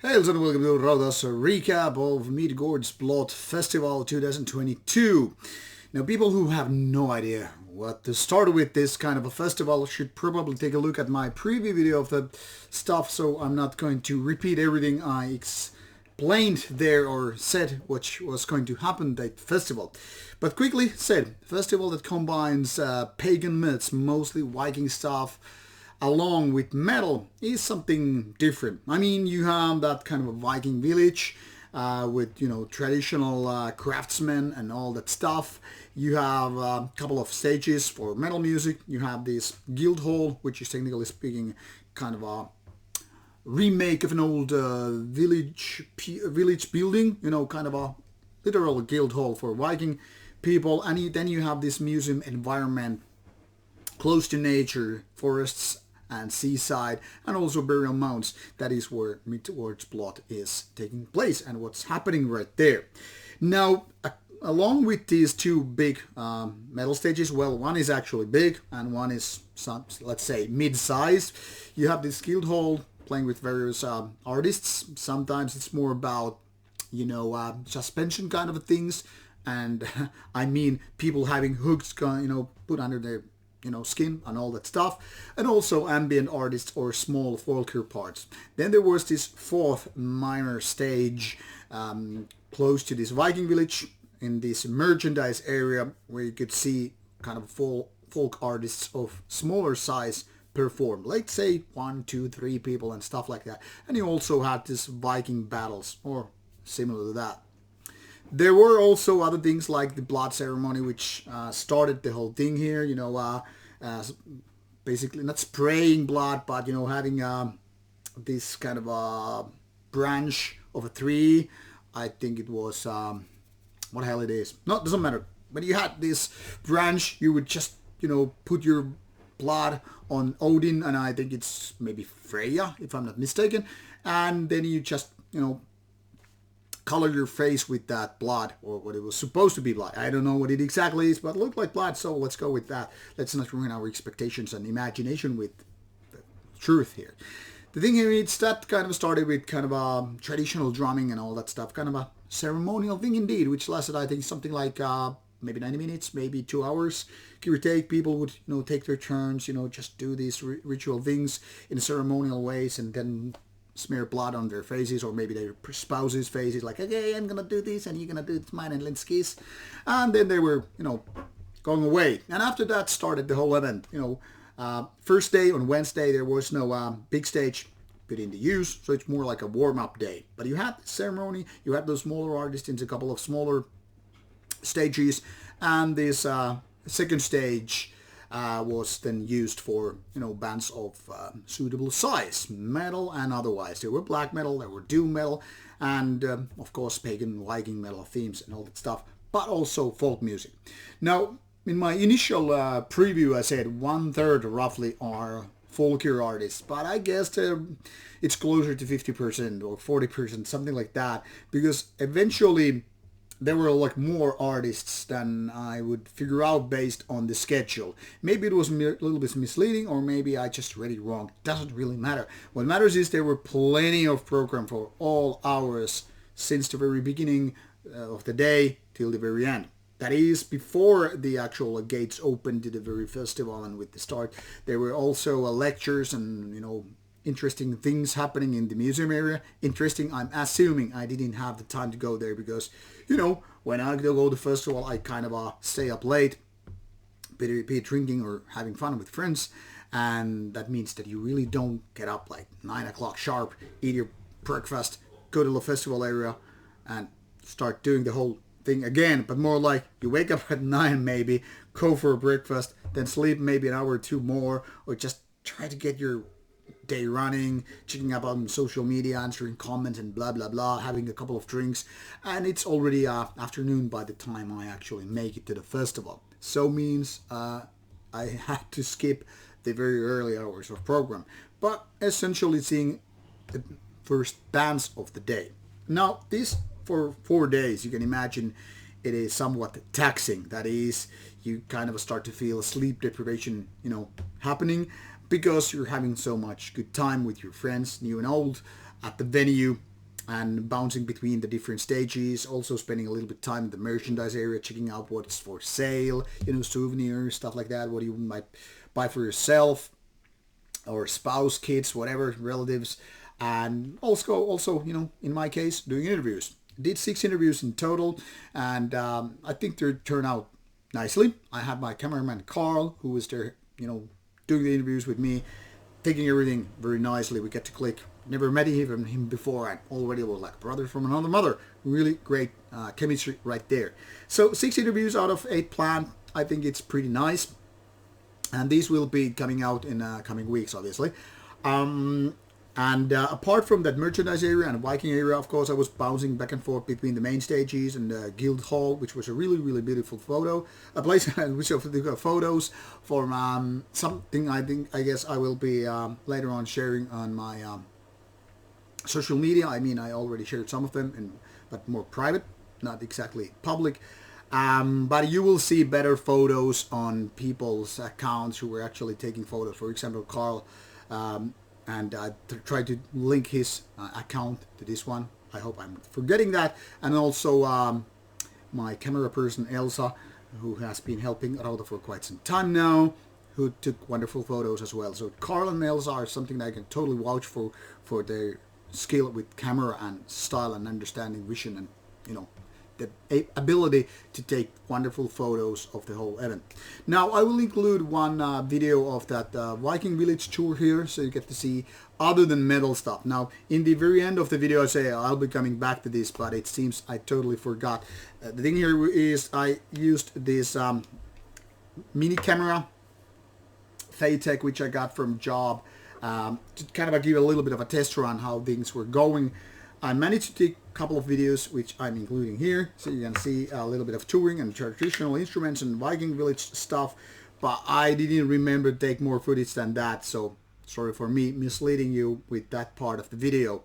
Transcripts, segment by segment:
Hey, and welcome to Rauta's recap of Midgardsblot Festival 2022. Now, people who have no idea what to start with this kind of a festival should probably take a look at my preview video of the stuff, so I'm not going to repeat everything I explained there or said what was going to happen at the festival. But quickly said, festival that combines pagan myths, mostly Viking stuff, along with metal is something different. I mean, you have that kind of a Viking village with, traditional craftsmen and all that stuff. You have a couple of stages for metal music. You have this guild hall, which is technically speaking kind of a remake of an old village building, kind of a literal guild hall for Viking people. And then you have this museum environment close to nature, forests and seaside, and also burial mounds. That is where Midgardsblot is taking place and what's happening right there. Now, along with these two big metal stages, well, one is actually big and one is, let's say, mid-sized. You have this guild hall playing with various artists. Sometimes it's more about, suspension kind of things. And I mean people having hooks, put under their skin and all that stuff, and also ambient artists or small folklore parts. Then there was this fourth minor stage close to this Viking village in this merchandise area where you could see kind of folk artists of smaller size perform, let's say 1, 2, 3 people and stuff like that. And you also had this Viking battles or similar to that. There were also other things like the blood ceremony, which started the whole thing here, basically not spraying blood, but, having this kind of a branch of a tree. I think it was, what the hell it is. No, it doesn't matter. When you had this branch, you would just, put your blood on Odin, and I think it's maybe Freya, if I'm not mistaken. And then you just, color your face with that blood, or what it was supposed to be blood. I don't know what it exactly is, but it looked like blood, so let's go with that. Let's not ruin our expectations and imagination with the truth here. The thing here is that kind of started with kind of a traditional drumming and all that stuff, kind of a ceremonial thing indeed, which lasted, I think, something like maybe 90 minutes, maybe 2 hours, give or take. People would, take their turns, just do these ritual things in ceremonial ways, and then smear blood on their faces, or maybe their spouses' faces, like, okay, I'm gonna do this and you're gonna do mine, and let's kiss. And then they were, going away. And after that started the whole event. First day on Wednesday there was no big stage put into use, so it's more like a warm-up day. But you had the ceremony, you had those smaller artists in a couple of smaller stages, and this second stage was then used for, bands of suitable size, metal and otherwise. There were black metal, there were doom metal, and of course pagan Viking metal themes and all that stuff, but also folk music. Now, in my initial preview, I said 1/3 roughly are folkier artists, but I guess it's closer to 50% or 40%, something like that, because eventually there were like more artists than I would figure out based on the schedule. Maybe it was a little bit misleading, or maybe I just read it wrong. Doesn't really matter. What matters is there were plenty of program for all hours since the very beginning of the day till the very end. That is, before the actual gates opened to the very festival, and with the start, there were also lectures and, interesting things happening in the museum area. Interesting, I'm assuming I didn't have the time to go there because, when I go to the festival, I kind of stay up late, be drinking or having fun with friends, and that means that you really don't get up like 9 o'clock sharp, eat your breakfast, go to the festival area, and start doing the whole thing again, but more like you wake up at 9 maybe, go for a breakfast, then sleep maybe an hour or two more, or just try to get your day running, checking up on social media, answering comments and blah blah blah, having a couple of drinks, and it's already afternoon by the time I actually make it to the festival. So means I had to skip the very early hours of program, but essentially seeing the first bands of the day. Now this, for 4 days, you can imagine it is somewhat taxing. That is, you kind of start to feel sleep deprivation, happening, because you're having so much good time with your friends, new and old, at the venue, and bouncing between the different stages, also spending a little bit of time in the merchandise area, checking out what's for sale, souvenirs, stuff like that, what you might buy for yourself or spouse, kids, whatever, relatives, and also in my case, doing interviews. Did 6 interviews in total, and I think they turned out nicely. I had my cameraman Carl, who was there, doing the interviews with me, taking everything very nicely. We get to click. Never met him before, and already was like brother from another mother. Really great chemistry right there. So 6 interviews out of 8 planned. I think it's pretty nice. And these will be coming out in coming weeks, obviously. And apart from that merchandise area and Viking area, of course, I was bouncing back and forth between the main stages and the Guild Hall, which was a really, really beautiful a place which of the photos for something I guess I will be later on sharing on my social media. I mean, I already shared some of them, but more private, not exactly public. But you will see better photos on people's accounts who were actually taking photos. For example, Carl, and I tried to link his account to this one. I hope I'm not forgetting that. And also my camera person, Elsa, who has been helping Rauta for quite some time now, who took wonderful photos as well. So Carl and Elsa are something that I can totally vouch for their skill with camera and style and understanding vision and, the ability to take wonderful photos of the whole event. Now I will include one video of that Viking village tour here, so you get to see other than metal stuff. Now in the very end of the video I say I'll be coming back to this, but it seems I totally forgot. The thing here is I used this mini camera Phaetech, which I got from Job, to kind of give a little bit of a test run how things were going. I managed to take a couple of videos, which I'm including here, so you can see a little bit of touring and traditional instruments and Viking village stuff, but I didn't remember to take more footage than that, so sorry for me misleading you with that part of the video.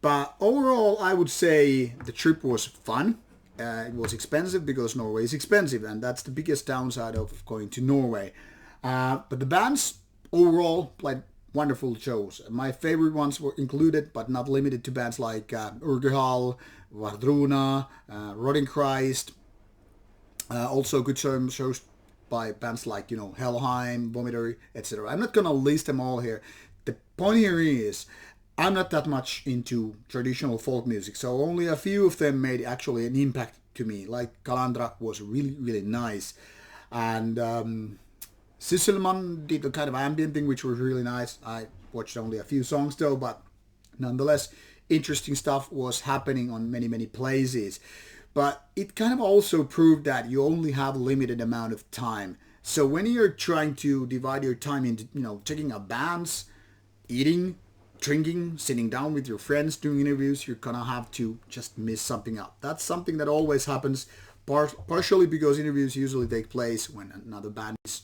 But overall, I would say the trip was fun. It was expensive because Norway is expensive, and that's the biggest downside of going to Norway. But the bands overall played wonderful shows. My favorite ones were included, but not limited to bands like Urgehal, Vardruna, Rodenkreist. Also good shows by bands like, Helheim, Vomitory, etc. I'm not going to list them all here. The point here is, I'm not that much into traditional folk music, so only a few of them made actually an impact to me. Like Kalandra was really, really nice. And Sisselman did a kind of ambient thing, which was really nice. I watched only a few songs though, but nonetheless, interesting stuff was happening on many, many places. But it kind of also proved that you only have a limited amount of time. So when you're trying to divide your time into, checking out bands, eating, drinking, sitting down with your friends, doing interviews, you're gonna have to just miss something out. That's something that always happens, partially because interviews usually take place when another band is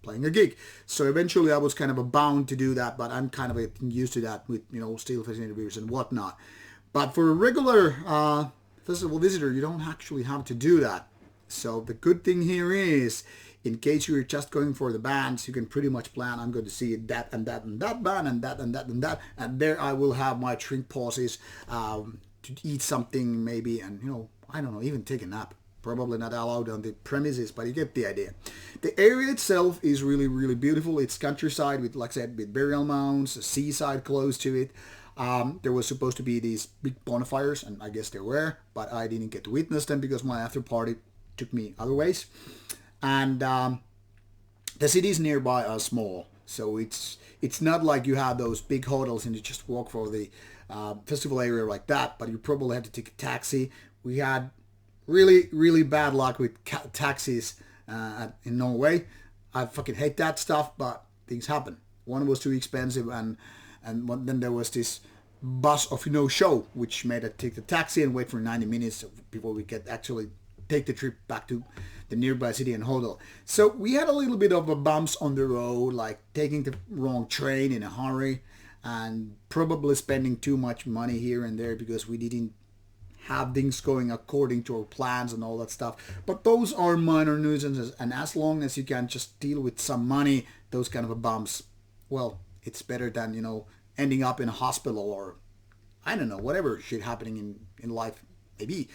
playing a gig. So eventually I was kind of bound to do that, but I'm kind of used to that with, Steelfest interviews and whatnot. But for a regular festival visitor, you don't actually have to do that. So the good thing here is, in case you're just going for the bands, you can pretty much plan, I'm going to see that and that and that band and that and that and that. And there I will have my drink pauses to eat something maybe and, I don't know, even take a nap. Probably not allowed on the premises, but you get the idea. The area itself is really, really beautiful. It's countryside with, like I said, with burial mounds, a seaside close to it. There was supposed to be these big bonfires, and I guess there were, but I didn't get to witness them because my after party took me other ways. And the cities nearby are small, so it's not like you have those big hotels and you just walk for the festival area like that, but you probably have to take a taxi. We had really, really bad luck with taxis in Norway. I fucking hate that stuff, but things happen. One was too expensive, and then there was this bus of no show, which made us take the taxi and wait for 90 minutes before we could actually take the trip back to the nearby city and hotel. So we had a little bit of a bumps on the road, like taking the wrong train in a hurry, and probably spending too much money here and there because we didn't have things going according to our plans and all that stuff. But those are minor nuisances, and as long as you can just deal with some money, those kind of bumps, well, it's better than, ending up in a hospital or I don't know, whatever shit happening in life maybe.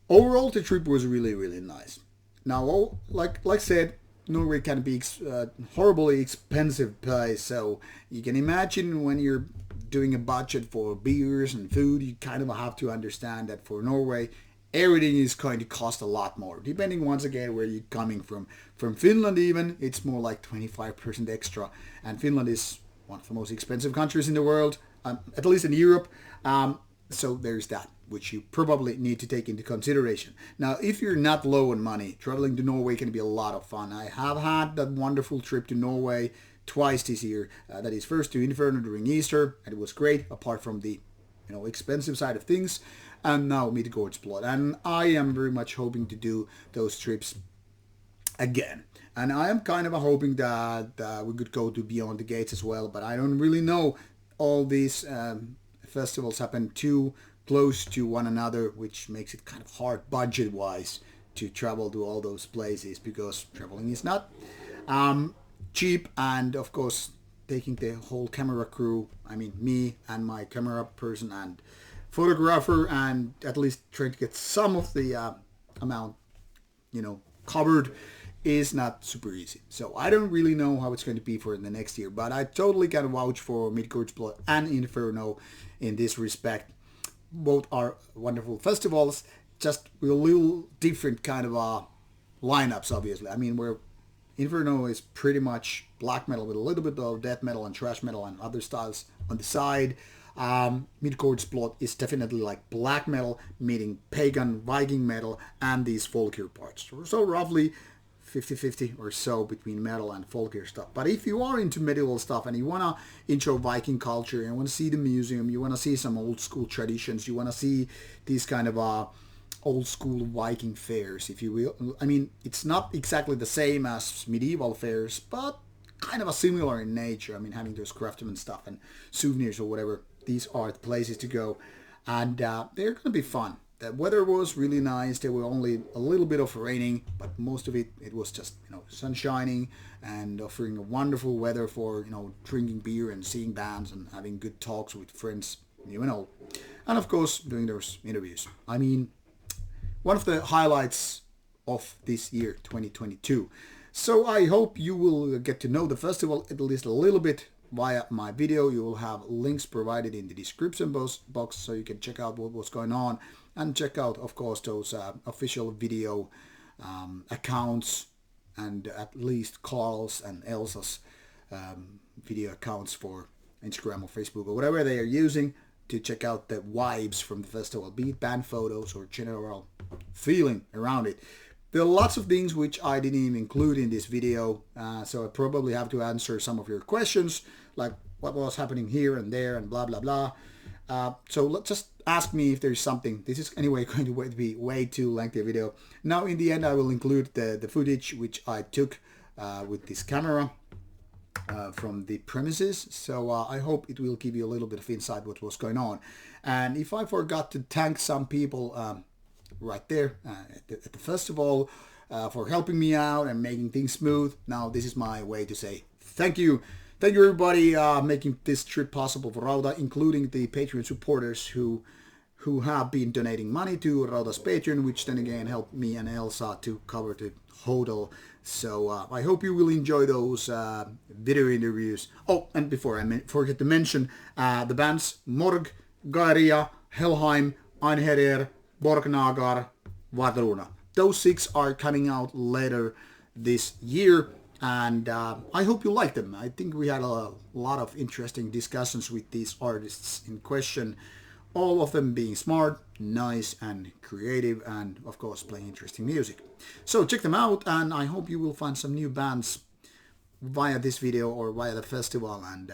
Overall, the trip was really, really nice. Now, like I said, Norway can be horribly expensive place, so you can imagine when you're doing a budget for beers and food, you kind of have to understand that for Norway, everything is going to cost a lot more. Depending once again where you're coming from. From Finland even, it's more like 25% extra, and Finland is one of the most expensive countries in the world, at least in Europe. So there's that, which you probably need to take into consideration. Now, if you're not low on money, traveling to Norway can be a lot of fun. I have had that wonderful trip to Norway twice this year. That is first to Inferno during Easter, and it was great, apart from the expensive side of things, and now Midgardsblot. And I am very much hoping to do those trips again. And I am kind of hoping that we could go to Beyond the Gates as well, but I don't really know. All these festivals happen too close to one another, which makes it kind of hard budget-wise to travel to all those places, because traveling is not cheap, and of course taking the whole camera crew, I mean me and my camera person and photographer, and at least trying to get some of the amount covered is not super easy. So I don't really know how it's going to be for the next year, but I totally can vouch for Midgardsblot and Inferno in this respect. Both are wonderful festivals, just with a little different kind of lineups, obviously. I mean, where Inferno is pretty much black metal with a little bit of death metal and thrash metal and other styles on the side. Midgardsblot is definitely like black metal meeting pagan Viking metal and these folkier parts. So roughly 50-50 or so between metal and folkier stuff. But if you are into medieval stuff and you want to enjoy Viking culture, and you want to see the museum, you want to see some old school traditions, you want to see these kind of old school Viking fairs, if you will. I mean, it's not exactly the same as medieval fairs, but kind of a similar in nature. I mean, having those craftsman stuff and souvenirs or whatever. These are the places to go, and they're going to be fun. The weather was really nice. There were only a little bit of raining, but most of it was just sun shining and offering a wonderful weather for drinking beer and seeing bands and having good talks with friends, and of course doing those interviews. I mean, one of the highlights of this year 2022. So I hope you will get to know the festival at least a little bit via my video. You will have links provided in the description box, so you can check out what was going on, and check out, of course, those official video accounts, and at least Carl's and Elsa's video accounts for Instagram or Facebook or whatever they are using, to check out the vibes from the festival, be it band photos or general feeling around it. There are lots of things which I didn't even include in this video, so I probably have to answer some of your questions, like what was happening here and there and blah blah blah. So let's just ask me if there's something. This is anyway going to be way too lengthy a video. Now in the end I will include the footage which I took with this camera from the premises, so I hope it will give you a little bit of insight what was going on. And if I forgot to thank some people right there at the festival for helping me out and making things smooth, now this is my way to say thank you. Thank you everybody making this trip possible for Rauta, including the Patreon supporters who have been donating money to Rauta's Patreon, which then again helped me and Elsa to cover the hotel. So I hope you will enjoy those video interviews. Oh, and before I forget to mention the bands Morg, Gaia, Helheim, Einherjar, Borgnagar, Vadruna. Those 6 are coming out later this year, and I hope you like them. I think we had a lot of interesting discussions with these artists in question, all of them being smart, nice and creative, and of course playing interesting music. So check them out, and I hope you will find some new bands via this video or via the festival, and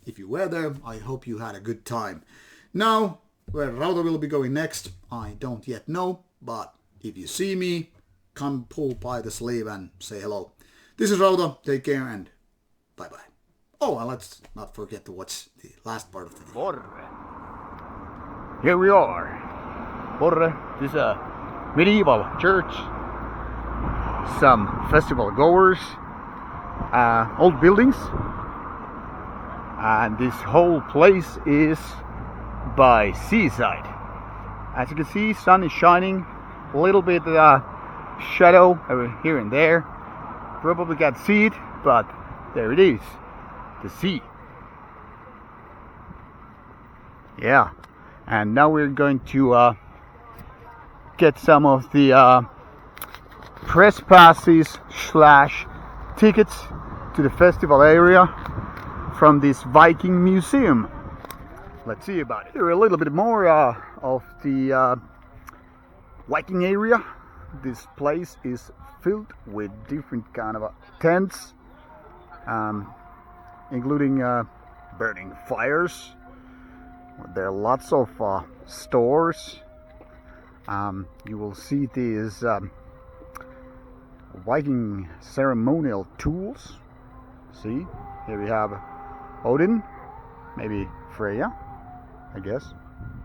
if you were there, I hope you had a good time. Now, where Rauta will be going next, I don't yet know, but if you see me, come pull by the sleeve and say hello. This is Rauta, take care and bye bye. Oh, and let's not forget to watch the last part of the video. Borre. Here we are. Borre, this is a medieval church. Some festival goers, old buildings, and this whole place is by seaside. As you can see, sun is shining, a little bit shadow here and there. Probably can't see it, but there it is, the sea. Yeah, and now we're going to get some of the press passes / tickets to the festival area from this Viking museum. Let's see about it. Here a little bit more of the Viking area. This place is filled with different kind of tents, including burning fires. There are lots of stores. You will see these Viking ceremonial tools. See, here we have Odin, maybe Freya, I guess.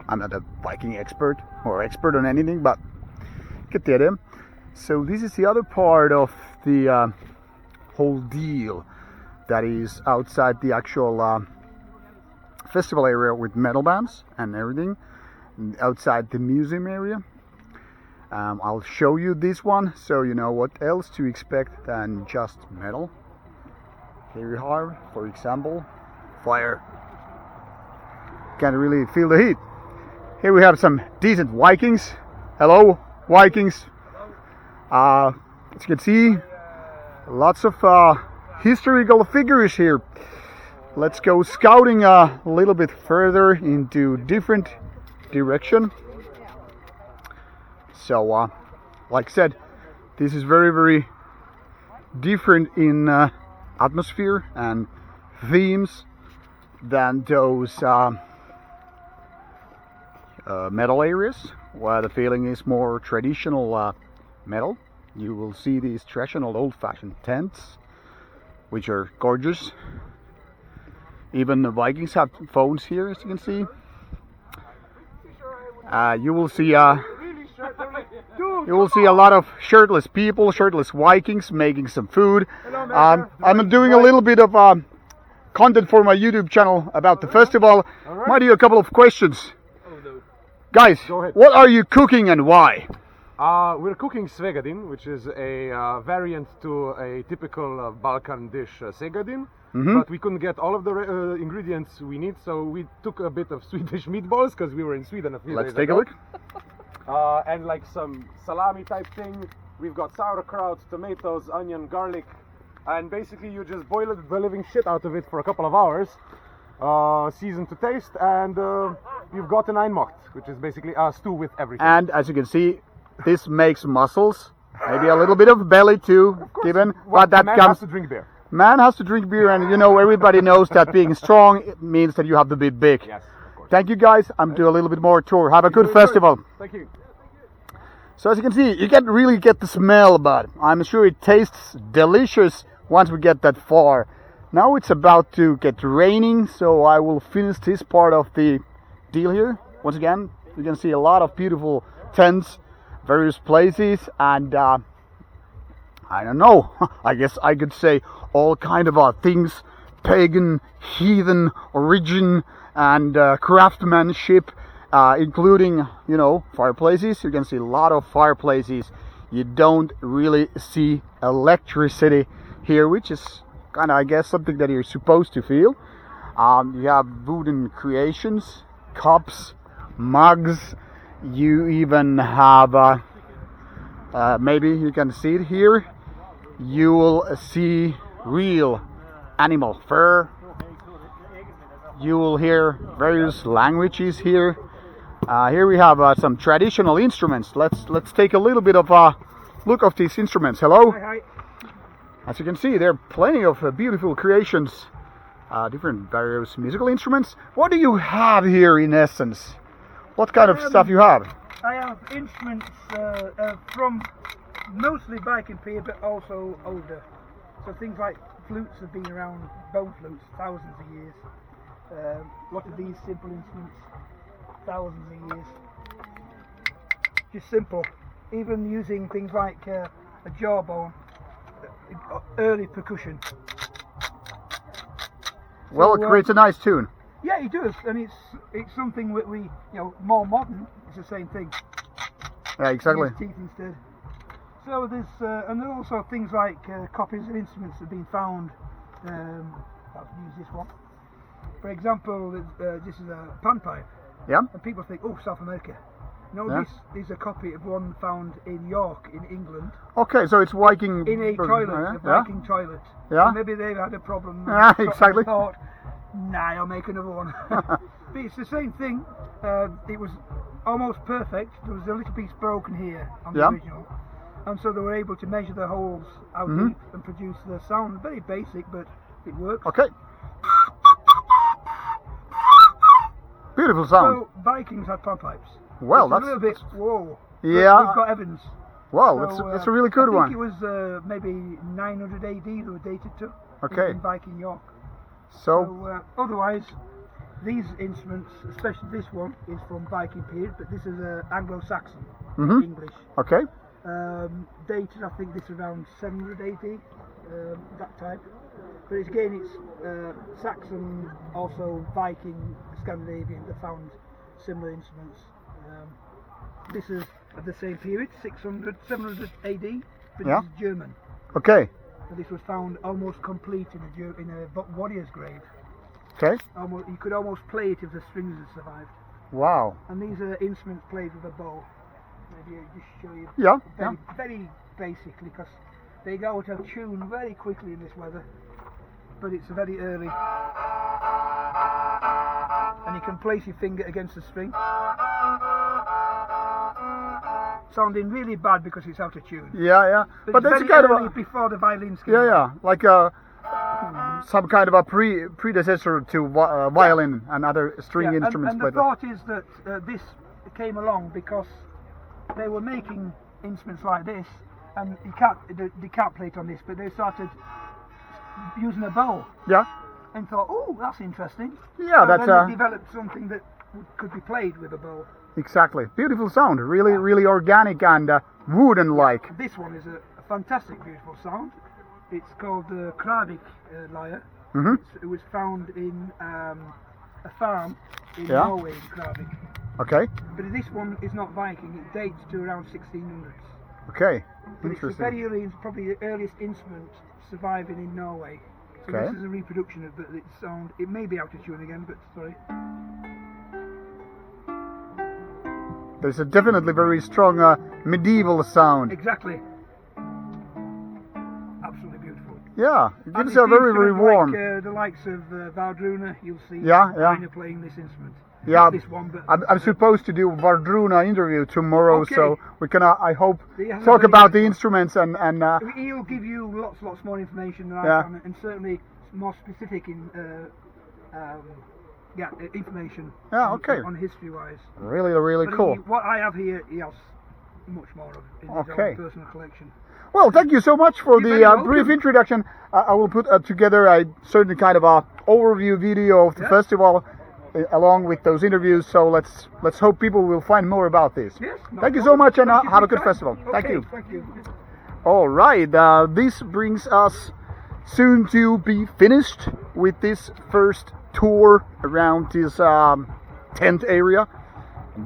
I'm not a Viking expert or expert on anything, but get the idea. So this is the other part of the whole deal that is outside the actual festival area with metal bands and everything, outside the museum area. I'll show you this one so you know what else to expect than just metal. Here you are, for example, fire. Can't really feel the heat. Here we have some decent Vikings. Hello, Vikings. As you can see, lots of historical figures here. Let's go scouting a little bit further into different direction. So, like I said, this is very, very different in atmosphere and themes than those metal areas, where the feeling is more traditional metal. You will see these traditional old-fashioned tents, which are gorgeous. Even the Vikings have phones here, as you can see. You will see a lot of shirtless people, shirtless Vikings making some food. I'm doing a little bit of content for my YouTube channel about the festival. Might do a couple of questions. Guys, what are you cooking and why? We're cooking svegadin, which is a variant to a typical Balkan dish, segadin. But we couldn't get all of the ingredients we need, so we took a bit of Swedish meatballs because we were in Sweden a few days ago. Let's take a look. And like some salami type thing. We've got sauerkraut, tomatoes, onion, garlic, and basically you just boil the living shit out of it for a couple of hours, season to taste, and you've got an einmacht, which is basically a stew with everything. And as you can see, this makes muscles, maybe a little bit of belly too, given, Well, but that man comes. has to drink beer. Man has to drink beer, and you know everybody knows that being strong means that you have to be big. Yes, of course. Thank you guys. I'm doing a little bit more tour. Have a good festival. Thank you. So as you can see, you can't really get the smell, but I'm sure it tastes delicious once we get that far. Now it's about to get raining, so I will finish this part of the deal here. Once again, you can see a lot of beautiful tents, various places, and I don't know, I guess I could say all kind of things, pagan, heathen origin, and craftsmanship, including, you know, fireplaces. You can see a lot of fireplaces. You don't really see electricity here, which is kind of, I guess, something that you're supposed to feel. You have wooden creations, cups, mugs. You even have, maybe you can see it here, you will see real animal fur. You will hear various languages here. Here we have some traditional instruments. Let's take a little bit of a look of these instruments. Hello. Hi. As you can see, there are plenty of beautiful creations, different various musical instruments. What do you have here in essence? What kind of stuff you have? I have instruments from mostly Viking period, but also older. So things like flutes have been around, bone flutes, thousands of years. A lot of these simple instruments, thousands of years. Just simple. Even using things like a jawbone, early percussion. Well, it creates a nice tune. Yeah, it does, and it's something that we, more modern. It's the same thing. Yeah, exactly. Use teeth instead. So there's and there are also things like copies of instruments that have been found. I'll use this one. For example, this is a panpipe. Yeah. And people think, oh, South America. No, Yeah. this is a copy of one found in York, in England, Okay, so it's Viking. in a toilet, a Viking toilet. Yeah. So maybe they've had a problem. Yeah, and exactly. Thought, nah, I'll make another one. But it's the same thing. It was almost perfect. There was a little piece broken here on the Yeah. original. And so they were able to measure the holes out deep and produce the sound. Very basic, but it works. Okay. Beautiful sound. So Vikings had panpipes. Well, It's that's a little bit, whoa. Yeah. We've got Evans. wow. So, That's a really good I one. think it was maybe 900 AD they were dated to. Okay. In Viking York. So So otherwise, these instruments, especially this one, is from Viking period, but this is Anglo-Saxon, Mhm. English. okay. Dated, I think this is around 700 AD, that type. But again, it's Saxon, also Viking, Scandinavian, that found similar instruments. This is of the same period, 600, 700 AD, but Yeah. this is German. Okay. And this was found almost complete in a warrior's grave. Okay. You could almost play it if the strings had survived. Wow. And these are instruments played with a bow. Maybe I'll just show you Yeah. Yeah. very basically, because they go out of tune very quickly in this weather. But it's very early. And you can place your finger against the string. Sounding really bad because it's out of tune. Yeah. Yeah. But it's that's very kind of early a before the violins came. yeah. Yeah. Like some kind of a predecessor to violin and other string Yeah, instruments. and the but thought is that this came along because they were making instruments like this, and you can't play it on this, but they started using a bow yeah. and thought, oh, that's interesting. Yeah. So That's then they developed something that could be played with a bow. exactly beautiful sound. Really organic and wooden-like. This one is a fantastic, beautiful sound. It's called the Kravik lyre. Mhm. It was found in a farm in Yeah. Norway, in Kravik. Okay. But this one is not Viking. It dates to around 1600s. Okay. But it's the Interesting. very early, probably the earliest instrument surviving in Norway. So Okay. this is a reproduction of its sound. It may be out of tune again, but sorry. There's a definitely very strong medieval sound. Exactly. Absolutely beautiful. Yeah. It And gives it a very seems to have warm. Like, the likes of Vardruna, you'll see. Yeah, yeah. Kind of playing this instrument. Yeah, Not this one, but I'm supposed to do Vardruna interview tomorrow, Okay. so we can, I hope, He has a talk very about nice the one. instruments and he'll give you lots more information than Yeah. I can, and certainly more specific in information. Yeah, okay. On history-wise. really But cool. what I have here, he has much more of in his Okay. own personal collection. Well, thank you so much for You're the very welcome. brief introduction. I will put together a certain kind of a overview video of the Yeah. festival along with those interviews. So let's hope people will find more about this. Yes. no Thank you so problem. much, and Thank you have for a good your time. festival. Thank Okay, you. Thank you. All right, this brings us soon to be finished with this first tour around this tent area.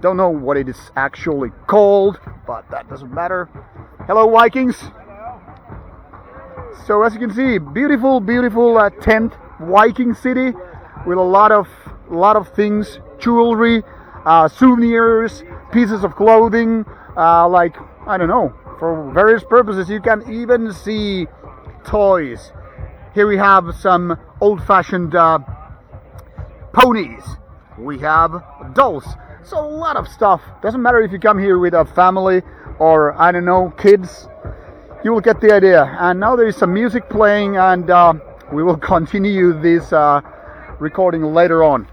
Don't know what it is actually called, but that doesn't matter. Hello, Vikings. So as you can see, beautiful tent, Viking city, with a lot of things, jewelry, souvenirs, pieces of clothing, like I don't know, for various purposes. You can even see toys. Here we have some old-fashioned ponies. We have dolls. So a lot of stuff. Doesn't matter if you come here with a family or I don't know, kids. You will get the idea. And now there is some music playing, and we will continue this recording later on.